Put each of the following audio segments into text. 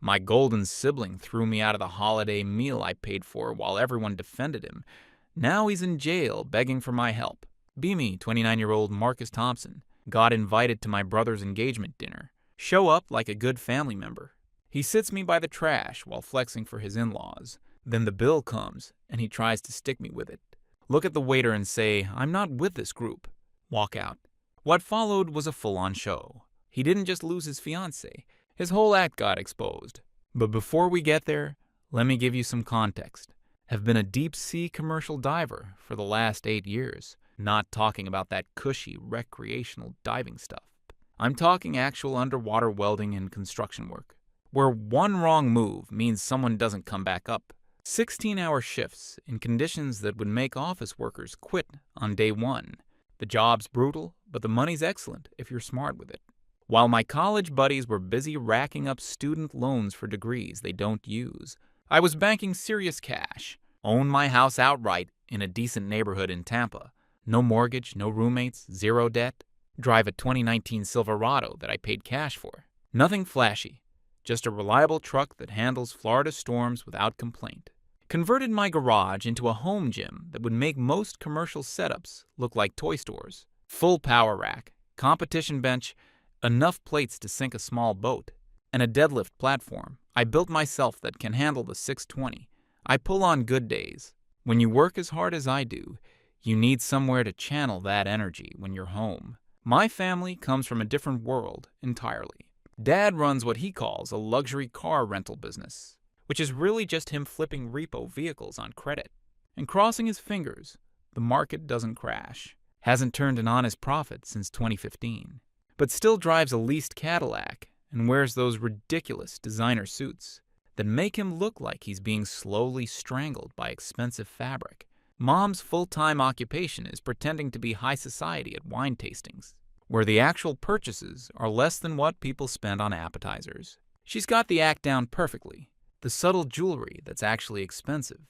My golden sibling threw me out of the holiday meal I paid for while everyone defended him. Now he's in jail begging for my help. Be me, 29-year-old Marcus Thompson. Got invited to my brother's engagement dinner. Show up like a good family member. He sits me by the trash while flexing for his in-laws. Then the bill comes, and he tries to stick me with it. Look at the waiter and say, "I'm not with this group." Walk out. What followed was a full-on show. He didn't just lose his fiancée. His whole act got exposed. But before we get there, let me give you some context. Have been a deep-sea commercial diver for the last 8 years. Not talking about that cushy recreational diving stuff. I'm talking actual underwater welding and construction work, where one wrong move means someone doesn't come back up. 16-hour shifts in conditions that would make office workers quit on day one. The job's brutal, but the money's excellent if you're smart with it. While my college buddies were busy racking up student loans for degrees they don't use, I was banking serious cash, own my house outright in a decent neighborhood in Tampa. No mortgage, no roommates, zero debt. Drive a 2019 Silverado that I paid cash for. Nothing flashy, just a reliable truck that handles Florida storms without complaint. Converted my garage into a home gym that would make most commercial setups look like toy stores. Full power rack, competition bench, enough plates to sink a small boat, and a deadlift platform I built myself that can handle the 620. I pull on good days. When you work as hard as I do, you need somewhere to channel that energy when you're home. My family comes from a different world entirely. Dad runs what he calls a luxury car rental business, which is really just him flipping repo vehicles on credit. And crossing his fingers, the market doesn't crash. Hasn't turned an honest profit since 2015. But still drives a leased Cadillac and wears those ridiculous designer suits that make him look like he's being slowly strangled by expensive fabric. Mom's full-time occupation is pretending to be high society at wine tastings, where the actual purchases are less than what people spend on appetizers. She's got the act down perfectly. The subtle jewelry that's actually expensive.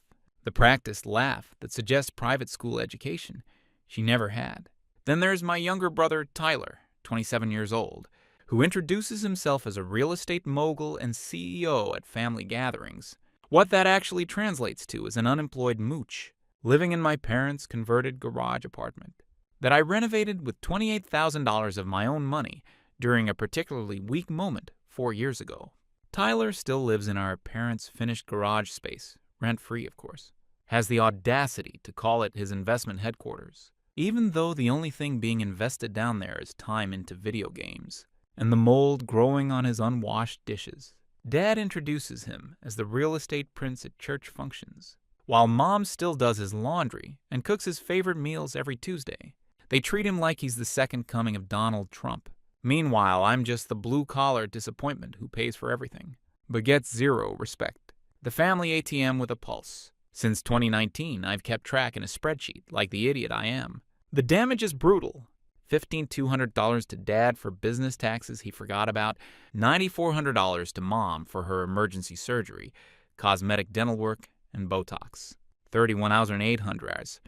The practiced laugh that suggests private school education she never had. Then there's my younger brother, Tyler, 27 years old, who introduces himself as a real estate mogul and CEO at family gatherings. What that actually translates to is an unemployed mooch, living in my parents' converted garage apartment that I renovated with $28,000 of my own money during a particularly weak moment 4 years ago. Tyler still lives in our parents' finished garage space, rent-free of course, has the audacity to call it his investment headquarters, even though the only thing being invested down there is time into video games, and the mold growing on his unwashed dishes. Dad introduces him as the real estate prince at church functions, while Mom still does his laundry and cooks his favorite meals every Tuesday. They treat him like he's the second coming of Donald Trump. Meanwhile, I'm just the blue-collar disappointment who pays for everything, but gets zero respect. The family ATM with a pulse. Since 2019, I've kept track in a spreadsheet, like the idiot I am. The damage is brutal. $1,200 to Dad for business taxes he forgot about, $9,400 to Mom for her emergency surgery, cosmetic dental work, and Botox. $31,800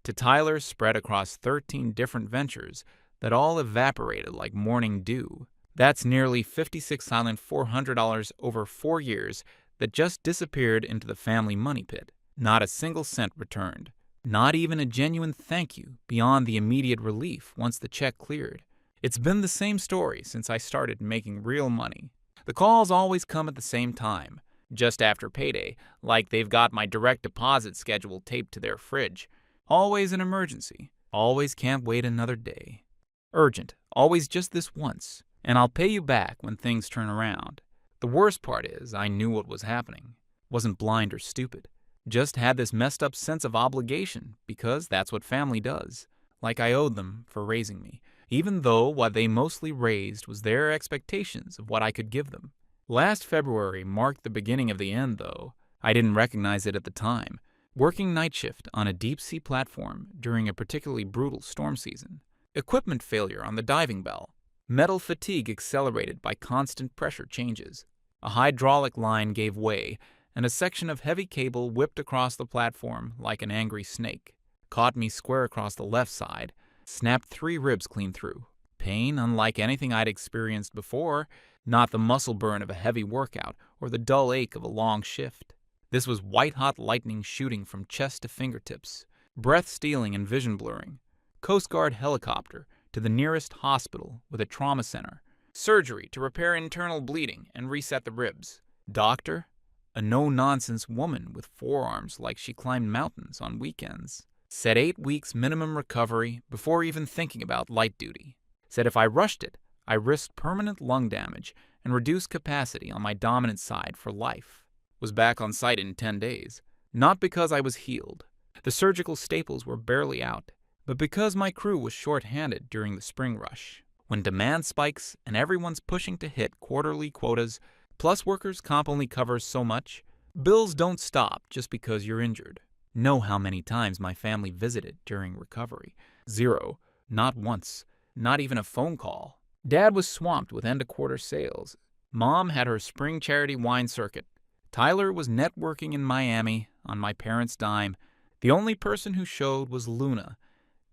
to Tyler spread across 13 different ventures that all evaporated like morning dew. That's nearly $56,400 over 4 years that just disappeared into the family money pit. Not a single cent returned. Not even a genuine thank you beyond the immediate relief once the check cleared. It's been the same story since I started making real money. The calls always come at the same time, just after payday, like they've got my direct deposit schedule taped to their fridge. Always an emergency. Always can't wait another day. Urgent. Always just this once. And I'll pay you back when things turn around. The worst part is I knew what was happening. Wasn't blind or stupid. Just had this messed up sense of obligation because that's what family does. Like I owed them for raising me, even though what they mostly raised was their expectations of what I could give them. Last February marked the beginning of the end, though. I didn't recognize it at the time. Working night shift on a deep-sea platform during a particularly brutal storm season. Equipment failure on the diving bell. Metal fatigue accelerated by constant pressure changes. A hydraulic line gave way, and a section of heavy cable whipped across the platform like an angry snake. Caught me square across the left side. Snapped 3 ribs clean through. Pain unlike anything I'd experienced before. not the muscle burn of a heavy workout or the dull ache of a long shift. This was white-hot lightning shooting from chest to fingertips, breath-stealing and vision-blurring. Coast Guard helicopter to the nearest hospital with a trauma center. Surgery to repair internal bleeding and reset the ribs. Doctor? A no-nonsense woman with forearms like she climbed mountains on weekends. Said 8 weeks minimum recovery before even thinking about light duty. Said if I rushed it, I risked permanent lung damage and reduced capacity on my dominant side for life. Was back on site in 10 days. Not because I was healed. The surgical staples were barely out, but because my crew was short-handed during the spring rush. When demand spikes and everyone's pushing to hit quarterly quotas, plus workers' comp only covers so much, bills don't stop just because you're injured. Know how many times my family visited during recovery. 0. Not once. Not even a phone call. Dad was swamped with end-of-quarter sales. Mom had her spring charity wine circuit. Tyler was networking in Miami on my parents' dime. The only person who showed was Luna,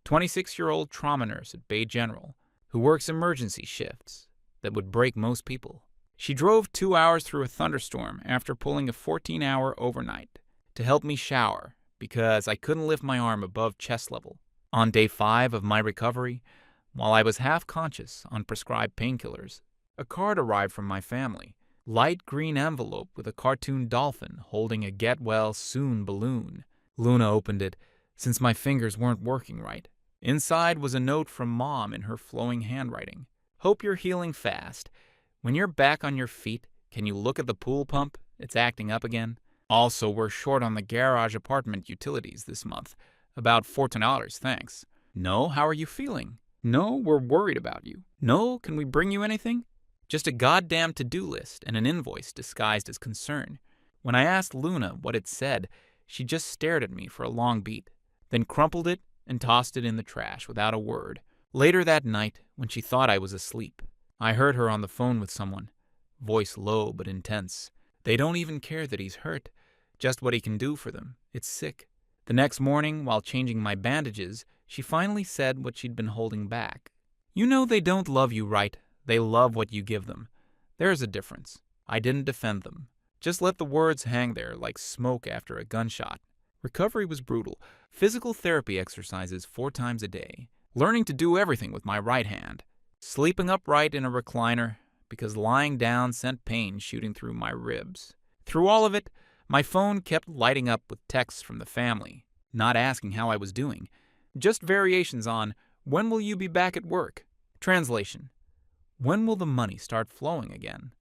26-year-old trauma nurse at Bay General, who works emergency shifts that would break most people. She drove 2 hours through a thunderstorm after pulling a 14-hour overnight to help me shower because I couldn't lift my arm above chest level. On day 5 of my recovery, while I was half-conscious on prescribed painkillers, a card arrived from my family. Light green envelope with a cartoon dolphin holding a get-well-soon balloon. Luna opened it, since my fingers weren't working right. Inside was a note from Mom in her flowing handwriting. Hope you're healing fast. When you're back on your feet, can you look at the pool pump? It's acting up again. Also, we're short on the garage apartment utilities this month. About $14, thanks. No, how are you feeling? No, we're worried about you. No, can we bring you anything? Just a goddamn to-do list and an invoice disguised as concern. When I asked Luna what it said, she just stared at me for a long beat, then crumpled it and tossed it in the trash without a word. Later that night, when she thought I was asleep, I heard her on the phone with someone, voice low but intense. They don't even care that he's hurt, just what he can do for them. It's sick. The next morning, while changing my bandages, she finally said what she'd been holding back. You know they don't love you right. They love what you give them. There's a difference. I didn't defend them. Just let the words hang there like smoke after a gunshot. Recovery was brutal. Physical therapy exercises 4 times a day. Learning to do everything with my right hand. Sleeping upright in a recliner because lying down sent pain shooting through my ribs. Through all of it, my phone kept lighting up with texts from the family, not asking how I was doing. Just variations on, when will you be back at work? Translation. When will the money start flowing again?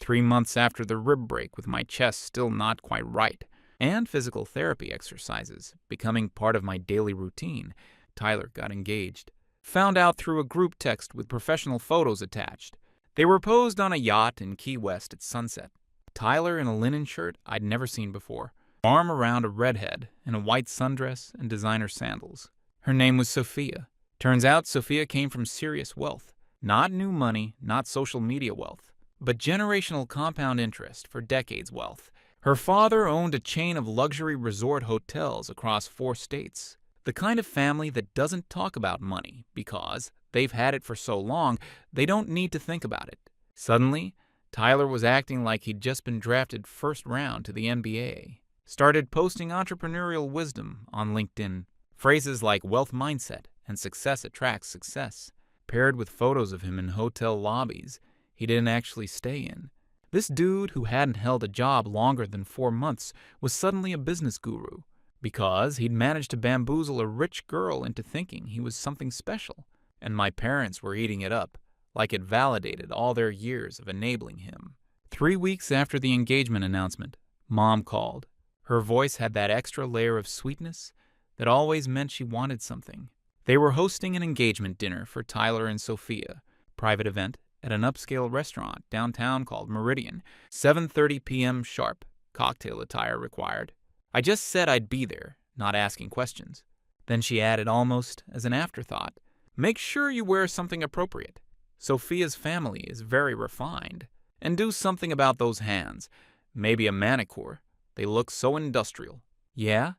3 months after the rib break with my chest still not quite right, and physical therapy exercises becoming part of my daily routine, Tyler got engaged. Found out through a group text with professional photos attached. They were posed on a yacht in Key West at sunset. Tyler in a linen shirt I'd never seen before, arm around a redhead in a white sundress and designer sandals. Her name was Sophia. Turns out Sophia came from serious wealth. Not new money, not social media wealth, but generational compound interest for decades wealth. Her father owned a chain of luxury resort hotels across 4 states. The kind of family that doesn't talk about money because they've had it for so long, they don't need to think about it. Suddenly, Tyler was acting like he'd just been drafted first round to the NBA. Started posting entrepreneurial wisdom on LinkedIn. Phrases like wealth mindset and success attracts success, paired with photos of him in hotel lobbies he didn't actually stay in. This dude who hadn't held a job longer than 4 months was suddenly a business guru because he'd managed to bamboozle a rich girl into thinking he was something special, and my parents were eating it up like it validated all their years of enabling him. 3 weeks after the engagement announcement, Mom called. Her voice had that extra layer of sweetness that always meant she wanted something. They were hosting an engagement dinner for Tyler and Sophia, private event at an upscale restaurant downtown called Meridian, 7:30 p.m. sharp, cocktail attire required. I just said I'd be there, not asking questions. Then she added almost as an afterthought, make sure you wear something appropriate. Sophia's family is very refined. And do something about those hands. Maybe a manicure. They look so industrial. Yeah?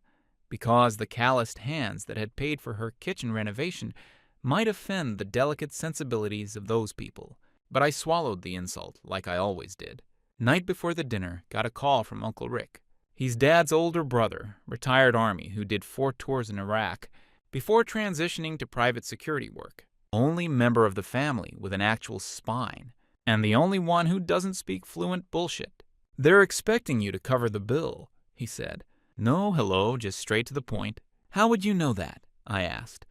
Because the calloused hands that had paid for her kitchen renovation might offend the delicate sensibilities of those people. but I swallowed the insult like I always did. Night before the dinner, got a call from Uncle Rick. He's Dad's older brother, retired Army, who did 4 tours in Iraq before transitioning to private security work. Only member of the family with an actual spine, and the only one who doesn't speak fluent bullshit. "They're expecting you to cover the bill," he said. No hello, just straight to the point. "How would you know that?" I asked,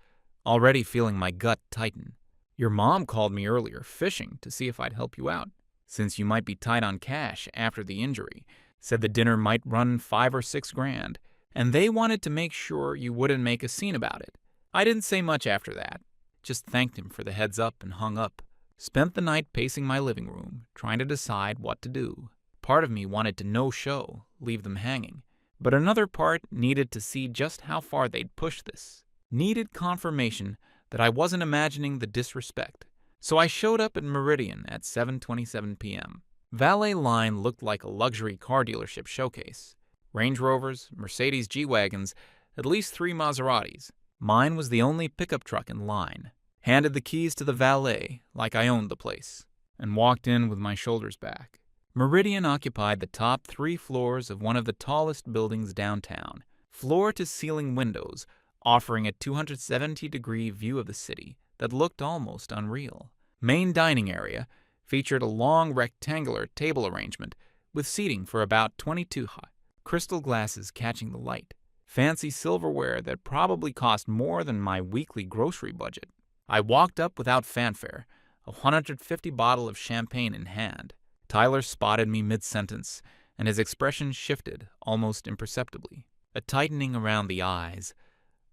already feeling my gut tighten. "Your mom called me earlier, fishing, to see if I'd help you out, since you might be tight on cash after the injury. Said the dinner might run $5 or $6 grand, and they wanted to make sure you wouldn't make a scene about it." I didn't say much after that. Just thanked him for the heads up and hung up. Spent the night pacing my living room, trying to decide what to do. Part of me wanted to no-show, leave them hanging. But another part needed to see just how far they'd push this. Needed confirmation that I wasn't imagining the disrespect. So I showed up at Meridian at 7:27 p.m. Valet line looked like a luxury car dealership showcase. Range Rovers, Mercedes G-Wagons, at least 3 Maseratis. Mine was the only pickup truck in line. Handed the keys to the valet, like I owned the place, and walked in with my shoulders back. Meridian occupied the top 3 floors of one of the tallest buildings downtown, floor-to-ceiling windows offering a 270-degree view of the city that looked almost unreal. Main dining area featured a long rectangular table arrangement with seating for about 22 high, crystal glasses catching the light, fancy silverware that probably cost more than my weekly grocery budget. I walked up without fanfare, a 150 bottle of champagne in hand. Tyler spotted me mid-sentence, and his expression shifted almost imperceptibly. A tightening around the eyes,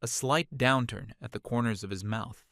a slight downturn at the corners of his mouth.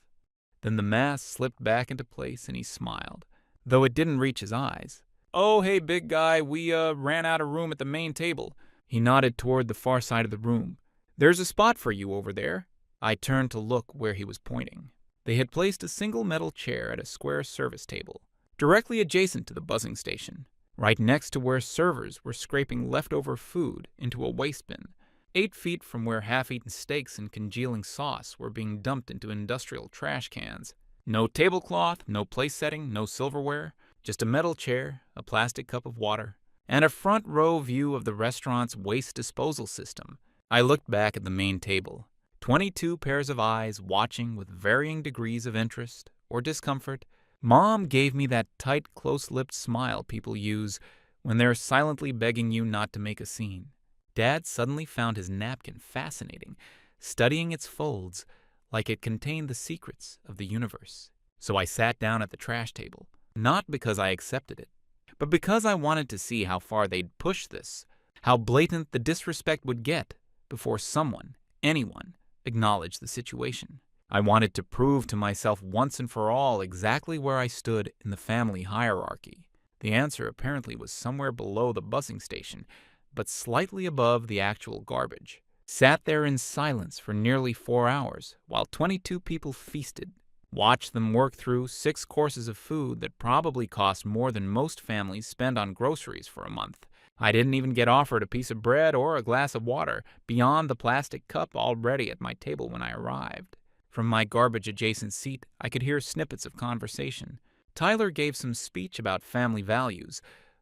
Then the mask slipped back into place and he smiled, though it didn't reach his eyes. "Oh, hey, big guy, we ran out of room at the main table." He nodded toward the far side of the room. "There's a spot for you over there." I turned to look where he was pointing. They had placed a single metal chair at a square service table, directly adjacent to the buzzing station, right next to where servers were scraping leftover food into a waste bin, 8 feet from where half-eaten steaks and congealing sauce were being dumped into industrial trash cans. No tablecloth, no place setting, no silverware, just a metal chair, a plastic cup of water, and a front row view of the restaurant's waste disposal system. I looked back at the main table. 22 pairs of eyes watching with varying degrees of interest or discomfort. Mom gave me that tight, close-lipped smile people use when they're silently begging you not to make a scene. Dad suddenly found his napkin fascinating, studying its folds like it contained the secrets of the universe. So I sat down at the trash table, not because I accepted it, but because I wanted to see how far they'd push this, how blatant the disrespect would get before someone, anyone, acknowledged the situation. I wanted to prove to myself once and for all exactly where I stood in the family hierarchy. The answer apparently was somewhere below the buzzing station, but slightly above the actual garbage. Sat there in silence for nearly 4 hours while 22 people feasted. Watched them work through 6 courses of food that probably cost more than most families spend on groceries for a month. I didn't even get offered a piece of bread or a glass of water beyond the plastic cup already at my table when I arrived. From my garbage-adjacent seat, I could hear snippets of conversation. Tyler gave some speech about family values,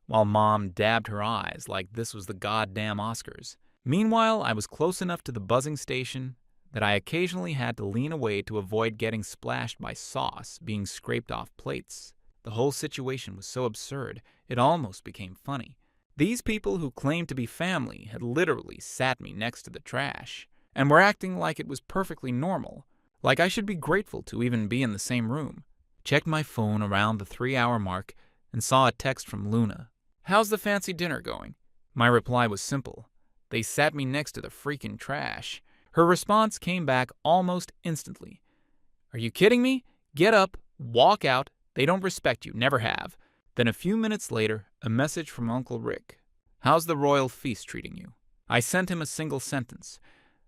while Mom dabbed her eyes like this was the goddamn Oscars. Meanwhile, I was close enough to the buzzing station that I occasionally had to lean away to avoid getting splashed by sauce being scraped off plates. The whole situation was so absurd, it almost became funny. These people who claimed to be family had literally sat me next to the trash, and were acting like it was perfectly normal, like I should be grateful to even be in the same room. Checked my phone around the 3-hour mark and saw a text from Luna. "How's the fancy dinner going?" My reply was simple. They sat me next to the freaking trash. Her response came back almost instantly. "Are you kidding me? Get up, walk out. They don't respect you, never have." Then a few minutes later, a message from Uncle Rick. "How's the royal feast treating you?" I sent him a single sentence.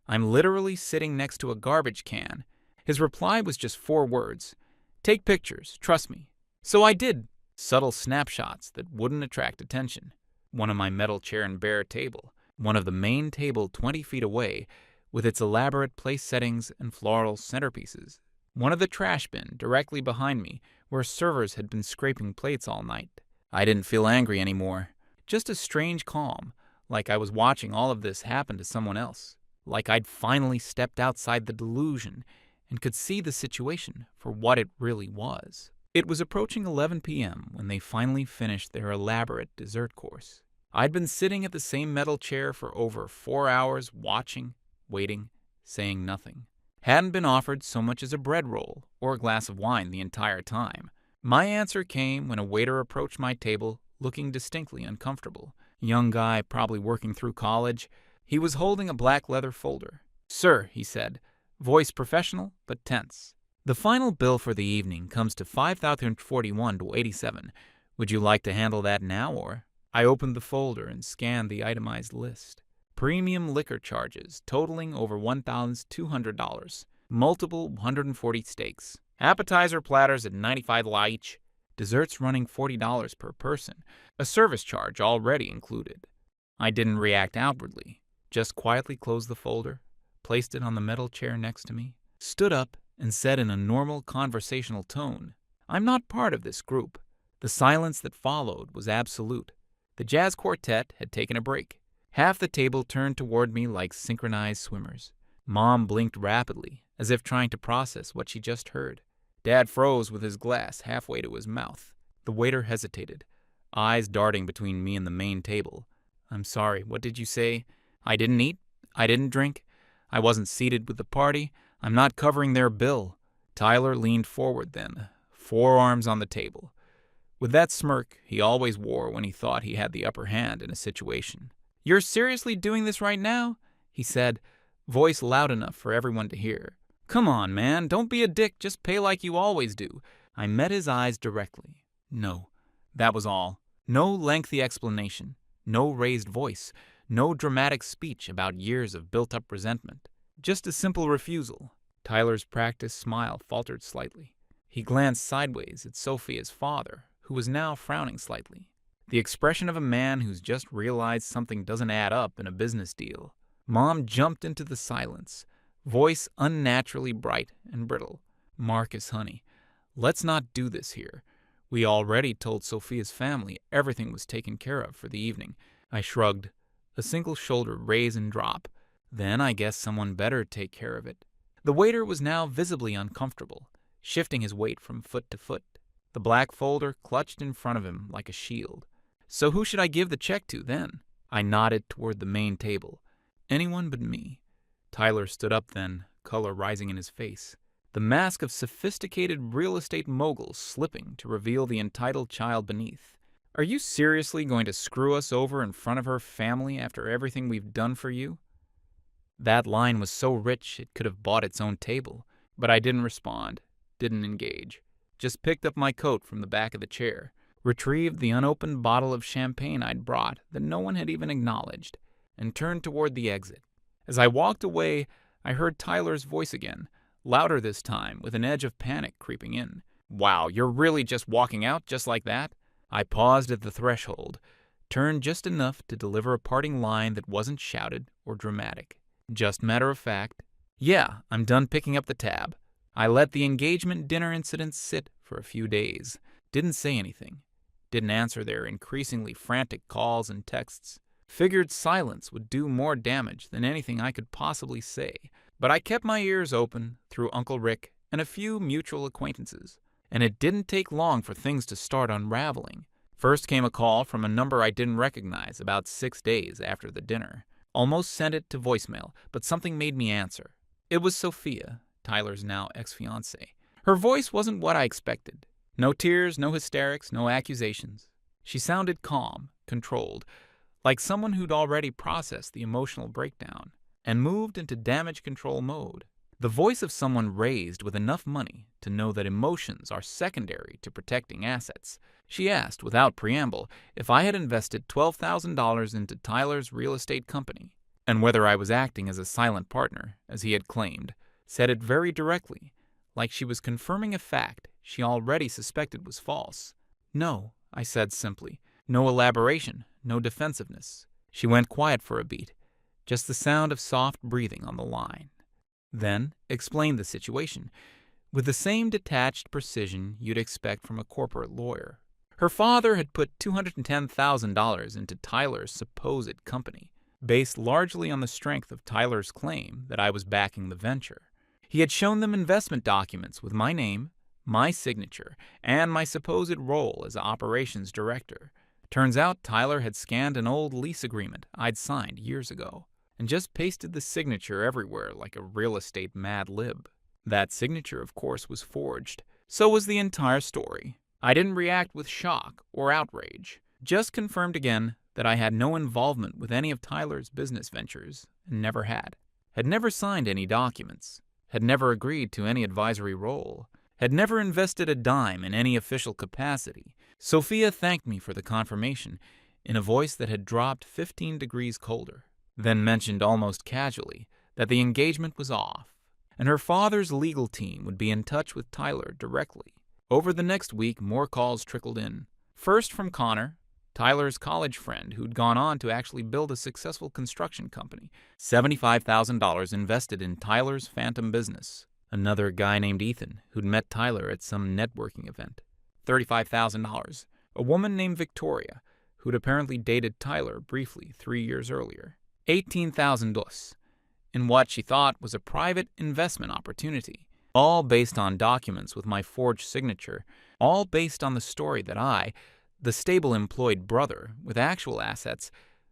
"I'm literally sitting next to a garbage can." His reply was just 4 words. "Take pictures, trust me." So I did. Subtle snapshots that wouldn't attract attention. One of my metal chair and bare table. One of the main table 20 feet away, with its elaborate place settings and floral centerpieces. One of the trash bin directly behind me, where servers had been scraping plates all night. I didn't feel angry anymore. Just a strange calm, like I was watching all of this happen to someone else. Like I'd finally stepped outside the delusion and could see the situation for what it really was. It was approaching 11 p.m. when they finally finished their elaborate dessert course. I'd been sitting at the same metal chair for over 4 hours, watching, waiting, saying nothing. Hadn't been offered so much as a bread roll or a glass of wine the entire time. My answer came when a waiter approached my table looking distinctly uncomfortable. Young guy, probably working through college. He was holding a black leather folder. "Sir," he said, voice professional but tense. "The final bill for the evening comes to $5,041.87. Would you like to handle that now or?" I opened the folder and scanned the itemized list. Premium liquor charges totaling over $1,200. Multiple 140 steaks. Appetizer platters at 95 la each. Desserts running $40 per person. A service charge already included. I didn't react outwardly. Just quietly closed the folder, placed it on the metal chair next to me, stood up, and said in a normal conversational tone, "I'm not part of this group." The silence that followed was absolute. The jazz quartet had taken a break. Half the table turned toward me like synchronized swimmers. Mom blinked rapidly, as if trying to process what she just heard. Dad froze with his glass halfway to his mouth. The waiter hesitated, eyes darting between me and the main table. "I'm sorry, what did you say? I didn't eat. I didn't drink. I wasn't seated with the party. I'm not covering their bill." Tyler leaned forward then, forearms on the table, with that smirk he always wore when he thought he had the upper hand in a situation. "You're seriously doing this right now?" he said, voice loud enough for everyone to hear. "Come on, man, don't be a dick, just pay like you always do." I met his eyes directly. No, that was all. No lengthy explanation, no raised voice, no dramatic speech about years of built-up resentment. Just a simple refusal. Tyler's practiced smile faltered slightly. He glanced sideways at Sophia's father, who was now frowning slightly. The expression of a man who's just realized something doesn't add up in a business deal. Mom jumped into the silence, voice unnaturally bright and brittle. "Marcus, honey, let's not do this here. We already told Sophia's family everything was taken care of for the evening." I shrugged, a single shoulder raise and drop. Then I guess someone better take care of it. The waiter was now visibly uncomfortable, shifting his weight from foot to foot, the black folder clutched in front of him like a shield. "So who should I give the check to then?" I nodded toward the main table. "Anyone but me." Tyler stood up then, color rising in his face, the mask of sophisticated real estate mogul slipping to reveal the entitled child beneath. "Are you seriously going to screw us over in front of her family after everything we've done for you?" That line was so rich it could have bought its own table, but I didn't respond, didn't engage. Just picked up my coat from the back of the chair, retrieved the unopened bottle of champagne I'd brought that no one had even acknowledged, and turned toward the exit. As I walked away, I heard Tyler's voice again, louder this time, with an edge of panic creeping in. "Wow, you're really just walking out just like that?" I paused at the threshold, turned just enough to deliver a parting line that wasn't shouted or dramatic. Just matter of fact. "Yeah, I'm done picking up the tab." I let the engagement dinner incident sit for a few days. Didn't say anything. Didn't answer their increasingly frantic calls and texts. Figured silence would do more damage than anything I could possibly say. But I kept my ears open through Uncle Rick and a few mutual acquaintances. And it didn't take long for things to start unraveling. First came a call from a number I didn't recognize about 6 days after the dinner. Almost sent it to voicemail, but something made me answer. It was Sophia, Tyler's now ex-fiancée. Her voice wasn't what I expected. No tears, no hysterics, no accusations. She sounded calm, controlled, like someone who'd already processed the emotional breakdown and moved into damage control mode. The voice of someone raised with enough money to know that emotions are secondary to protecting assets. She asked, without preamble, if I had invested $12,000 into Tyler's real estate company, and whether I was acting as a silent partner, as he had claimed. Said it very directly, like she was confirming a fact she already suspected was false. "No," I said simply. No elaboration, no defensiveness. She went quiet for a beat, just the sound of soft breathing on the line. Then explained the situation. with the same detached precision you'd expect from a corporate lawyer. Her father had put $210,000 into Tyler's supposed company, based largely on the strength of Tyler's claim that I was backing the venture. He had shown them investment documents with my name, my signature, and my supposed role as operations director. Turns out Tyler had scanned an old lease agreement I'd signed years ago and just pasted the signature everywhere like a real estate mad lib. That signature, of course, was forged. So was the entire story. I didn't react with shock or outrage, just confirmed again that I had no involvement with any of Tyler's business ventures and never had never signed any documents, had never agreed to any advisory role, had never invested a dime in any official capacity. Sophia thanked me for the confirmation in a voice that had dropped 15 degrees colder, then mentioned almost casually that the engagement was off, and her father's legal team would be in touch with Tyler directly. Over the next week, more calls trickled in. First from Connor, Tyler's college friend who'd gone on to actually build a successful construction company, $75,000 invested in Tyler's phantom business. Another guy named Ethan who'd met Tyler at some networking event, $35,000. A woman named Victoria who'd apparently dated Tyler briefly 3 years earlier, $18,000 in what she thought was a private investment opportunity, all based on documents with my forged signature, all based on the story that I, the stable employed brother with actual assets,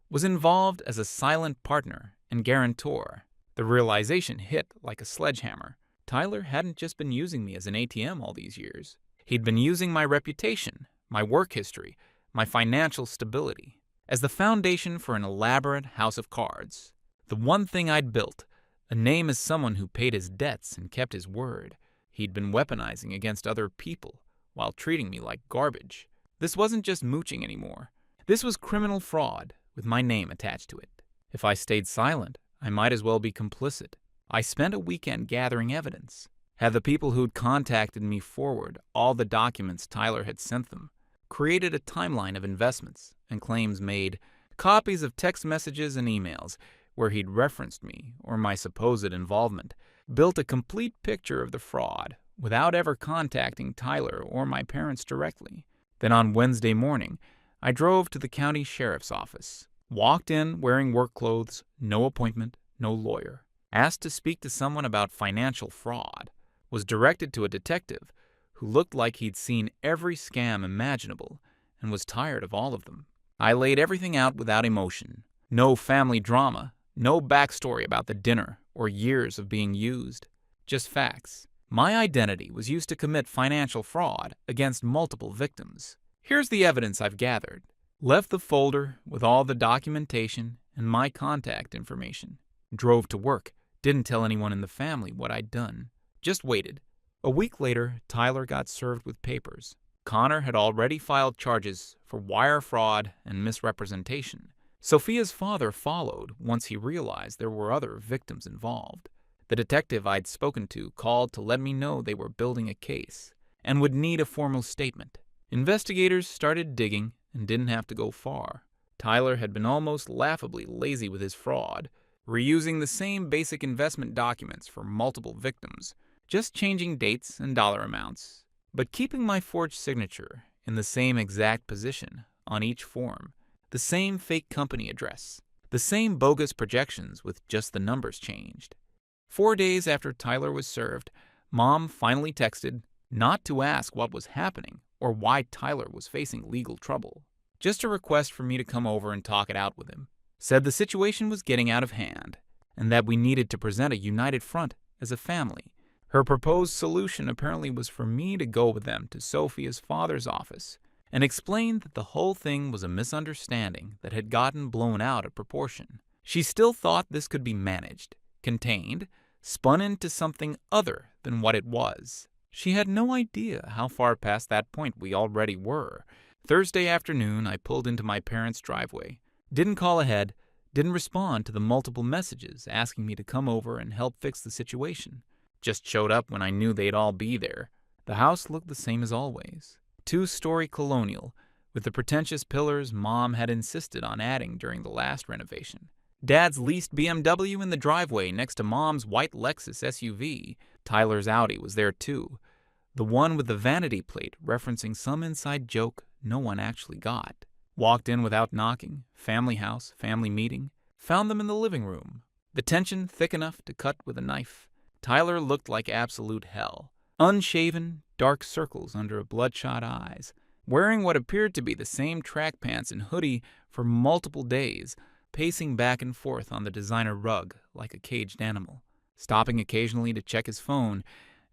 was involved as a silent partner and guarantor. The realization hit like a sledgehammer. Tyler hadn't just been using me as an ATM all these years. He'd been using my reputation, my work history, my financial stability as the foundation for an elaborate house of cards. The one thing I'd built, a name as someone who paid his debts and kept his word, he'd been weaponizing against other people while treating me like garbage. This wasn't just mooching anymore. This was criminal fraud with my name attached to it. If I stayed silent, I might as well be complicit. I spent a weekend gathering evidence, had the people who'd contacted me forward all the documents Tyler had sent them, created a timeline of investments and claims made, copies of text messages and emails where he'd referenced me or my supposed involvement, built a complete picture of the fraud without ever contacting Tyler or my parents directly. Then on Wednesday morning, I drove to the county sheriff's office, walked in wearing work clothes, no appointment, no lawyer, asked to speak to someone about financial fraud, was directed to a detective who looked like he'd seen every scam imaginable and was tired of all of them. I laid everything out without emotion. No family drama, no backstory about the dinner or years of being used, just facts. My identity was used to commit financial fraud against multiple victims. Here's the evidence I've gathered. Left the folder with all the documentation and my contact information. Drove to work. Didn't tell anyone in the family what I'd done. Just waited. A week later, Tyler got served with papers. Connor had already filed charges for wire fraud and misrepresentation. Sophia's father followed once he realized there were other victims involved. The detective I'd spoken to called to let me know they were building a case and would need a formal statement. Investigators started digging and didn't have to go far. Tyler had been almost laughably lazy with his fraud, reusing the same basic investment documents for multiple victims, just changing dates and dollar amounts, but keeping my forged signature in the same exact position on each form, the same fake company address, the same bogus projections with just the numbers changed. 4 days after Tyler was served, Mom finally texted, not to ask what was happening or why Tyler was facing legal trouble, just a request for me to come over and talk it out with him. Said the situation was getting out of hand and that we needed to present a united front as a family. Her proposed solution apparently was for me to go with them to Sophia's father's office and explain that the whole thing was a misunderstanding that had gotten blown out of proportion. She still thought this could be managed, contained, spun into something other than what it was. She had no idea how far past that point we already were. Thursday afternoon, I pulled into my parents' driveway. Didn't call ahead, didn't respond to the multiple messages asking me to come over and help fix the situation. Just showed up when I knew they'd all be there. The house looked the same as always. 2-story colonial, with the pretentious pillars Mom had insisted on adding during the last renovation. Dad's leased BMW in the driveway next to Mom's white Lexus SUV, Tyler's Audi was there too, the one with the vanity plate referencing some inside joke no one actually got. Walked in without knocking, family house, family meeting, found them in the living room. The tension thick enough to cut with a knife. Tyler looked like absolute hell. Unshaven, dark circles under bloodshot eyes, wearing what appeared to be the same track pants and hoodie for multiple days, pacing back and forth on the designer rug like a caged animal, stopping occasionally to check his phone,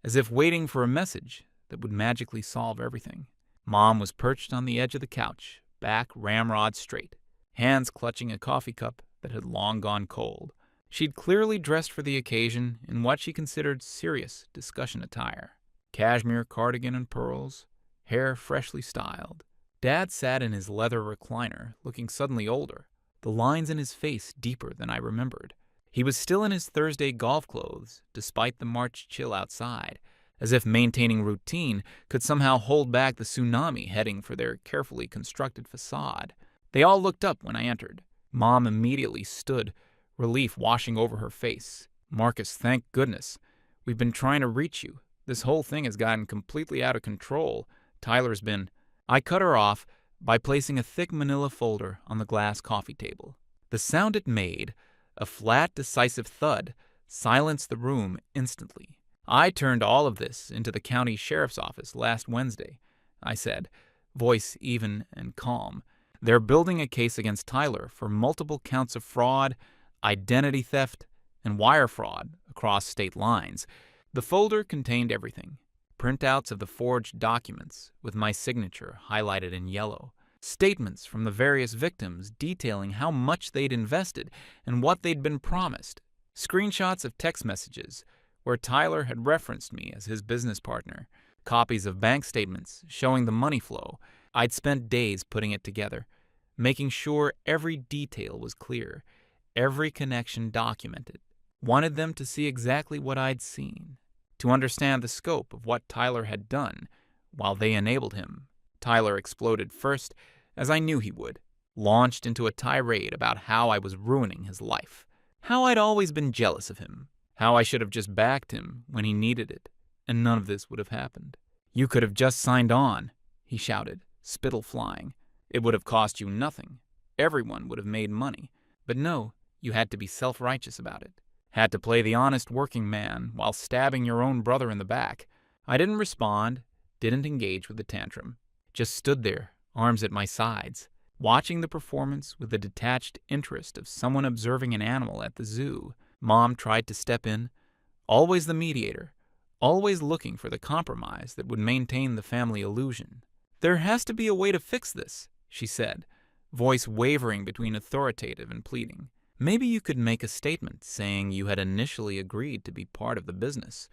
as if waiting for a message that would magically solve everything. Mom was perched on the edge of the couch, back ramrod straight, hands clutching a coffee cup that had long gone cold. She'd clearly dressed for the occasion in what she considered serious discussion attire. Cashmere cardigan and pearls, hair freshly styled. Dad sat in his leather recliner, looking suddenly older, the lines in his face deeper than I remembered. He was still in his Thursday golf clothes, despite the March chill outside, as if maintaining routine could somehow hold back the tsunami heading for their carefully constructed facade. They all looked up when I entered. Mom immediately stood, relief washing over her face. "Marcus, thank goodness. We've been trying to reach you. This whole thing has gotten completely out of control. Tyler's been—" I cut her off by placing a thick manila folder on the glass coffee table. The sound it made, a flat, decisive thud, silenced the room instantly. "I turned all of this into the county sheriff's office last Wednesday," I said, voice even and calm. "They're building a case against Tyler for multiple counts of fraud, identity theft, and wire fraud across state lines." The folder contained everything. Printouts of the forged documents with my signature highlighted in yellow. Statements from the various victims detailing how much they'd invested and what they'd been promised. Screenshots of text messages where Tyler had referenced me as his business partner. Copies of bank statements showing the money flow. I'd spent days putting it together, making sure every detail was clear, every connection documented. Wanted them to see exactly what I'd seen, to understand the scope of what Tyler had done while they enabled him. Tyler exploded first, as I knew he would, launched into a tirade about how I was ruining his life, how I'd always been jealous of him, how I should have just backed him when he needed it, and none of this would have happened. "You could have just signed on," he shouted, spittle flying. "It would have cost you nothing. Everyone would have made money. But no, you had to be self-righteous about it. Had to play the honest working man while stabbing your own brother in the back." I didn't respond, didn't engage with the tantrum. Just stood there, arms at my sides, watching the performance with the detached interest of someone observing an animal at the zoo. Mom tried to step in, always the mediator, always looking for the compromise that would maintain the family illusion. "There has to be a way to fix this," she said, voice wavering between authoritative and pleading. "Maybe you could make a statement saying you had initially agreed to be part of the business,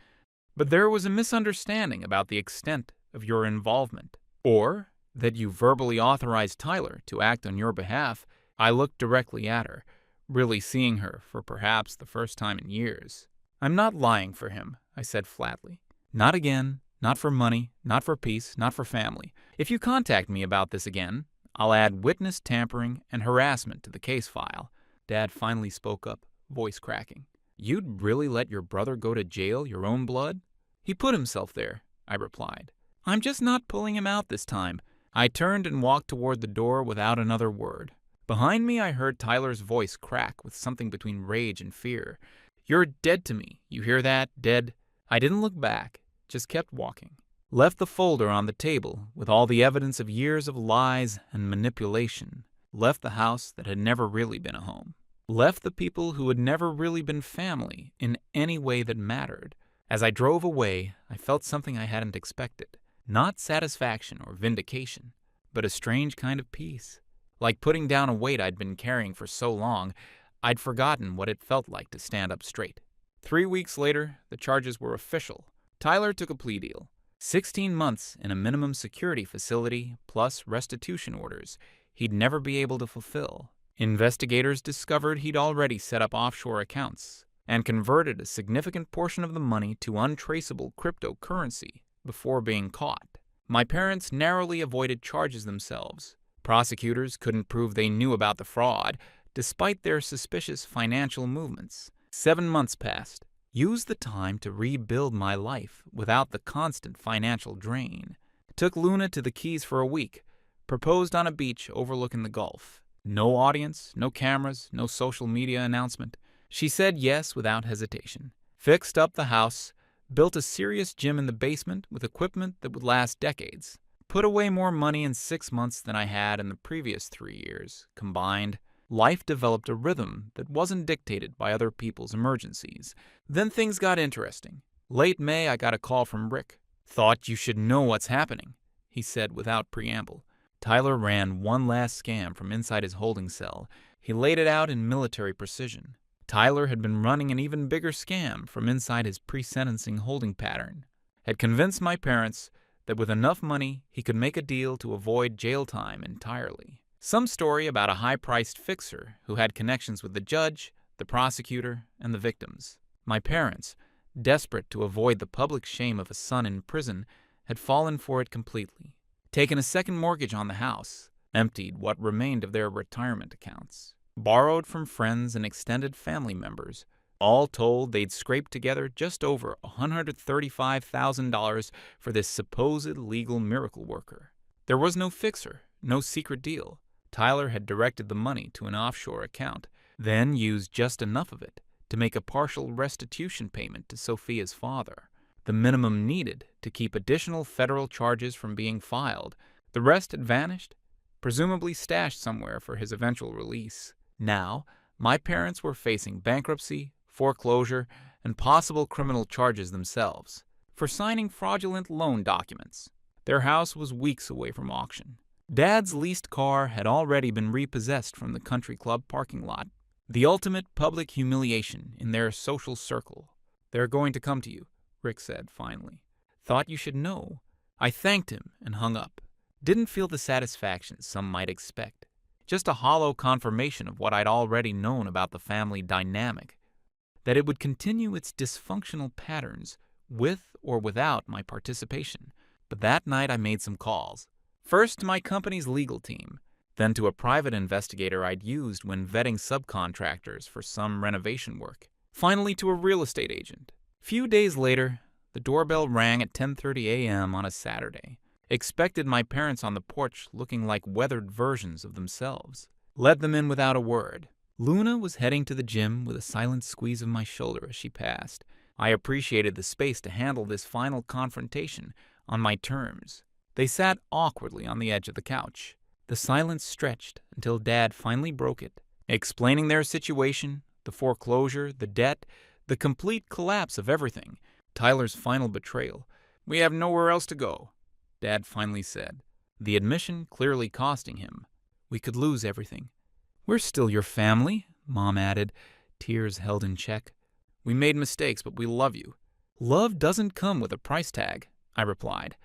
but there was a misunderstanding about the extent of your involvement, or that you verbally authorized Tyler to act on your behalf." I looked directly at her, really seeing her for perhaps the first time in years. "I'm not lying for him," I said flatly. "Not again, not for money, not for peace, not for family. If you contact me about this again, I'll add witness tampering and harassment to the case file." Dad finally spoke up, voice cracking. "You'd really let your brother go to jail, your own blood?" "He put himself there," I replied. "I'm just not pulling him out this time." I turned and walked toward the door without another word. Behind me I heard Tyler's voice crack with something between rage and fear. "You're dead to me. You hear that? Dead." I didn't look back, just kept walking. Left the folder on the table with all the evidence of years of lies and manipulation. Left the house that had never really been a home. Left the people who had never really been family in any way that mattered. As I drove away, I felt something I hadn't expected. Not satisfaction or vindication, but a strange kind of peace. Like putting down a weight I'd been carrying for so long, I'd forgotten what it felt like to stand up straight. 3 weeks later, the charges were official. Tyler took a plea deal. 16 months in a minimum security facility plus restitution orders he'd never be able to fulfill. Investigators discovered he'd already set up offshore accounts and converted a significant portion of the money to untraceable cryptocurrency before being caught. My parents narrowly avoided charges themselves. Prosecutors couldn't prove they knew about the fraud, despite their suspicious financial movements. 7 months passed. Use the time to rebuild my life without the constant financial drain. Took Luna to the Keys for a week. Proposed on a beach overlooking the Gulf. No audience, no cameras, no social media announcement. She said yes without hesitation. Fixed up the house. Built a serious gym in the basement with equipment that would last decades. Put away more money in 6 months than I had in the previous 3 years. Combined, life developed a rhythm that wasn't dictated by other people's emergencies. Then things got interesting. Late May, I got a call from Rick. "Thought you should know what's happening," he said without preamble. Tyler ran one last scam from inside his holding cell. He laid it out in military precision. Tyler had been running an even bigger scam from inside his pre-sentencing holding pattern. Had convinced my parents that with enough money he could make a deal to avoid jail time entirely. Some story about a high-priced fixer who had connections with the judge, the prosecutor, and the victims. My parents, desperate to avoid the public shame of a son in prison, had fallen for it completely. Taken a second mortgage on the house, emptied what remained of their retirement accounts, borrowed from friends and extended family members. All told, they'd scraped together just over $135,000 for this supposed legal miracle worker. There was no fixer, no secret deal. Tyler had directed the money to an offshore account, then used just enough of it to make a partial restitution payment to Sophia's father. The minimum needed to keep additional federal charges from being filed. The rest had vanished, presumably stashed somewhere for his eventual release. Now, my parents were facing bankruptcy, foreclosure, and possible criminal charges themselves for signing fraudulent loan documents. Their house was weeks away from auction. Dad's leased car had already been repossessed from the country club parking lot. The ultimate public humiliation in their social circle. "They're going to come to you," Rick said finally. "Thought you should know." I thanked him and hung up. Didn't feel the satisfaction some might expect. Just a hollow confirmation of what I'd already known about the family dynamic. That it would continue its dysfunctional patterns with or without my participation. But that night I made some calls. First to my company's legal team, then to a private investigator I'd used when vetting subcontractors for some renovation work. Finally to a real estate agent. Few days later, the doorbell rang at 10:30 a.m. on a Saturday. Expected my parents on the porch looking like weathered versions of themselves. Let them in without a word. Luna was heading to the gym with a silent squeeze of my shoulder as she passed. I appreciated the space to handle this final confrontation on my terms. They sat awkwardly on the edge of the couch. The silence stretched until Dad finally broke it, explaining their situation, the foreclosure, the debt, the complete collapse of everything, Tyler's final betrayal. "We have nowhere else to go," Dad finally said, the admission clearly costing him. "We could lose everything." "We're still your family," Mom added, tears held in check. "We made mistakes, but we love you." "Love doesn't come with a price tag," I replied.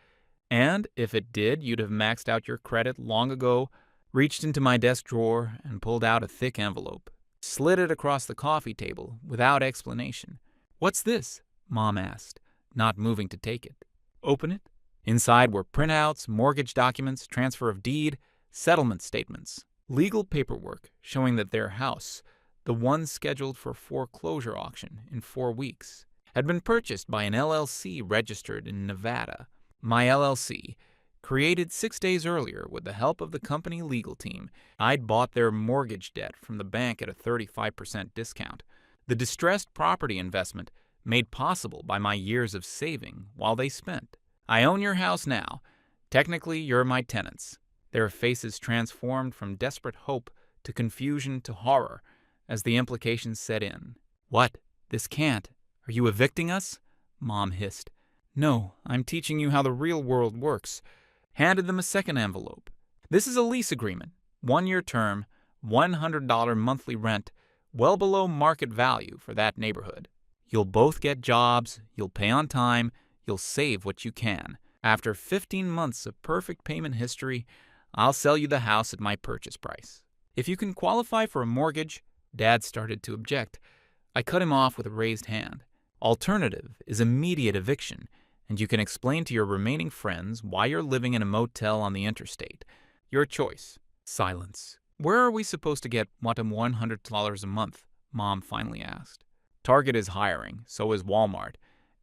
"And if it did, you'd have maxed out your credit long ago." Reached into my desk drawer and pulled out a thick envelope. Slid it across the coffee table without explanation. "What's this?" Mom asked, not moving to take it. "Open it." Inside were printouts, mortgage documents, transfer of deed, settlement statements, legal paperwork showing that their house, the one scheduled for foreclosure auction in 4 weeks, had been purchased by an LLC registered in Nevada. My LLC, created 6 days earlier with the help of the company legal team. I'd bought their mortgage debt from the bank at a 35% discount. The distressed property investment made possible by my years of saving while they spent. "I own your house now. Technically, you're my tenants." Their faces transformed from desperate hope to confusion to horror as the implications set in. "What? This can't. Are you evicting us?" Mom hissed. "No, I'm teaching you how the real world works." Handed them a second envelope. "This is a lease agreement. 1-year term, $100 monthly rent, well below market value for that neighborhood. You'll both get jobs, you'll pay on time, you'll save what you can. After 15 months of perfect payment history, I'll sell you the house at my purchase price. If you can qualify for a mortgage," Dad started to object. I cut him off with a raised hand. "Alternative is immediate eviction, and you can explain to your remaining friends why you're living in a motel on the interstate. Your choice." Silence. "Where are we supposed to get $100 a month?" Mom finally asked. Target is hiring, so is Walmart.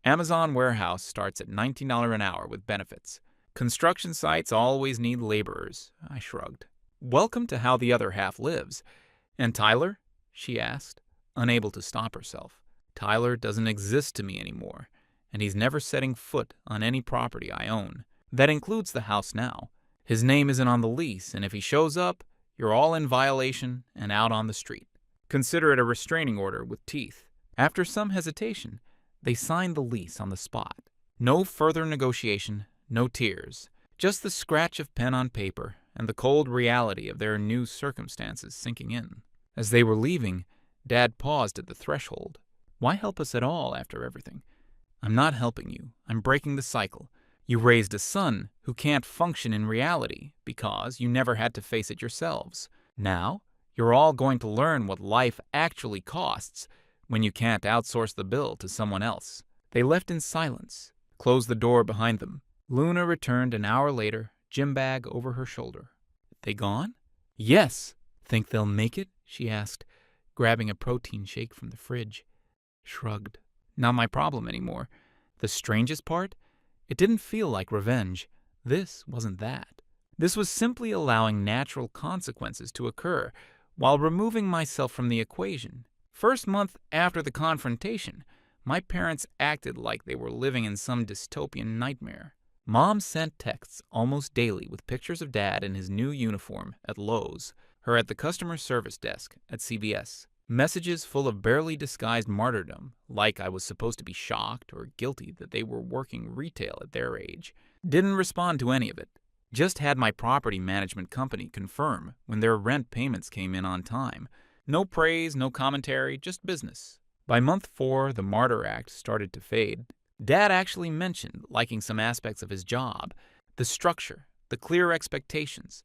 Amazon warehouse starts at $19 an hour with benefits. Construction sites always need laborers, I shrugged. Welcome to how the other half lives. And Tyler? She asked, unable to stop herself. Tyler doesn't exist to me anymore, and he's never setting foot on any property I own. That includes the house now. His name isn't on the lease, and if he shows up, you're all in violation and out on the street. Consider it a restraining order with teeth. After some hesitation, they signed the lease on the spot. No further negotiation, no tears, just the scratch of pen on paper and the cold reality of their new circumstances sinking in. As they were leaving, Dad paused at the threshold. Why help us at all after everything? I'm not helping you. I'm breaking the cycle. You raised a son who can't function in reality because you never had to face it yourselves. Now, you're all going to learn what life actually costs when you can't outsource the bill to someone else. They left in silence, closed the door behind them. Luna returned an hour later, gym bag over her shoulder. They gone? Yes. Think they'll make it? She asked, grabbing a protein shake from the fridge. Shrugged. Not my problem anymore. The strangest part? It didn't feel like revenge. This wasn't that. This was simply allowing natural consequences to occur while removing myself from the equation. First month after the confrontation, my parents acted like they were living in some dystopian nightmare. Mom sent texts almost daily with pictures of Dad in his new uniform at Lowe's, her at the customer service desk at CVS. Messages full of barely disguised martyrdom, like I was supposed to be shocked or guilty that they were working retail at their age. Didn't respond to any of it. Just had my property management company confirm when their rent payments came in on time. No praise, no commentary, just business. By month 4, the martyr act started to fade. Dad actually mentioned liking some aspects of his job, the structure, the clear expectations,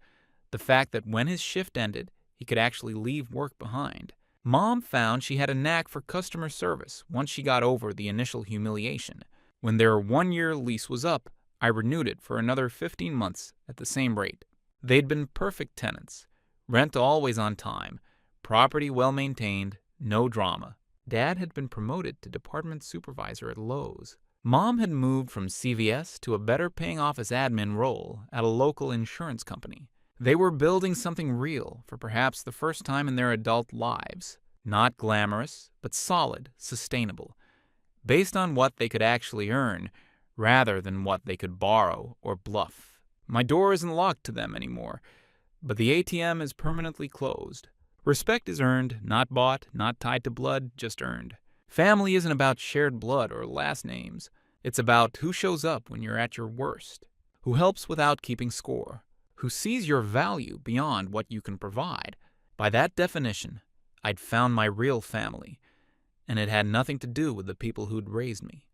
the fact that when his shift ended, he could actually leave work behind. Mom found she had a knack for customer service once she got over the initial humiliation. When their 1-year lease was up, I renewed it for another 15 months at the same rate. They'd been perfect tenants. Rent always on time. Property well-maintained, no drama. Dad had been promoted to department supervisor at Lowe's. Mom had moved from CVS to a better-paying office admin role at a local insurance company. They were building something real for perhaps the first time in their adult lives. Not glamorous, but solid, sustainable. Based on what they could actually earn, rather than what they could borrow or bluff. My door isn't locked to them anymore, but the ATM is permanently closed. Respect is earned, not bought, not tied to blood, just earned. Family isn't about shared blood or last names. It's about who shows up when you're at your worst, who helps without keeping score, who sees your value beyond what you can provide. By that definition, I'd found my real family, and it had nothing to do with the people who'd raised me.